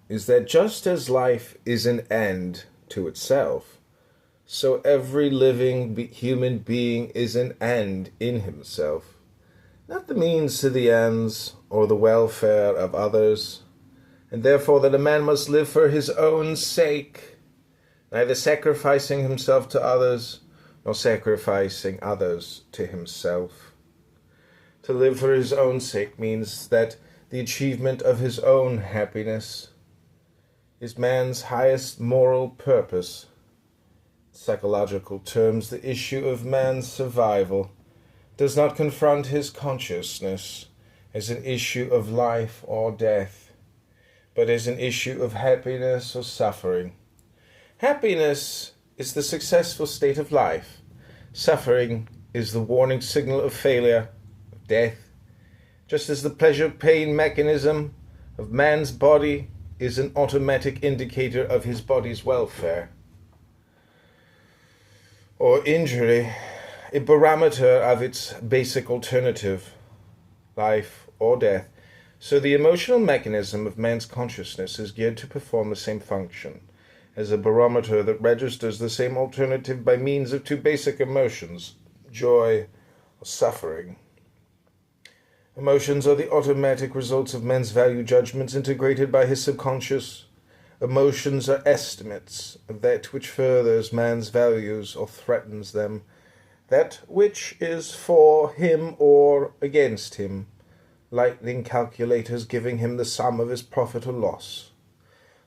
is that just as life is an end to itself, so every living human being is an end in himself, not the means to the ends or the welfare of others, and therefore that a man must live for his own sake, neither sacrificing himself to others, nor sacrificing others to himself. To live for his own sake means that the achievement of his own happiness is man's highest moral purpose. In psychological terms, the issue of man's survival does not confront his consciousness as an issue of life or death, but as an issue of happiness or suffering. Happiness is the successful state of life. Suffering is the warning signal of failure, of death, just as the pleasure-pain mechanism of man's body is an automatic indicator of his body's welfare or injury, a barometer of its basic alternative, life or death. So the emotional mechanism of man's consciousness is geared to perform the same function as a barometer that registers the same alternative by means of two basic emotions, joy or suffering. Emotions are the automatic results of man's value judgments integrated by his subconscious. Emotions are estimates of that which furthers man's values or threatens them, that which is for him or against him, lightning calculators giving him the sum of his profit or loss.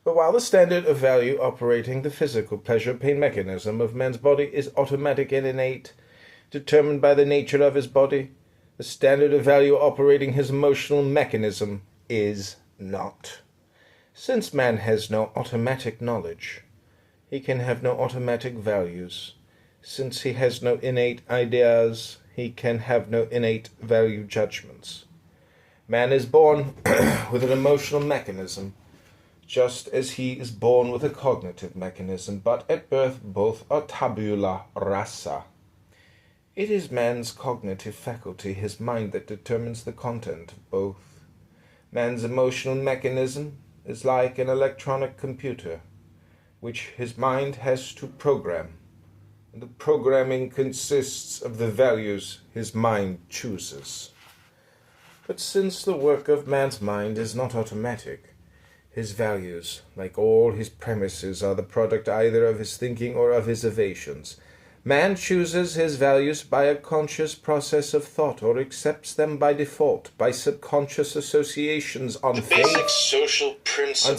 But while the standard of value operating the physical pleasure-pain mechanism of man's body is automatic and innate, determined by the nature of his body, the standard of value operating his emotional mechanism is not. Since man has no automatic knowledge, he can have no automatic values. Since he has no innate ideas, he can have no innate value judgments. Man is born with an emotional mechanism, just as he is born with a cognitive mechanism, but at birth both are tabula rasa. It is man's cognitive faculty, his mind, that determines the content of both. Man's emotional mechanism is like an electronic computer, which his mind has to program, and the programming consists of the values his mind chooses. But since the work of man's mind is not automatic, his values, like all his premises, are the product either of his thinking or of his evasions. Man chooses his values by a conscious process of thought, or accepts them by default, by subconscious associations on faith, basic social principle.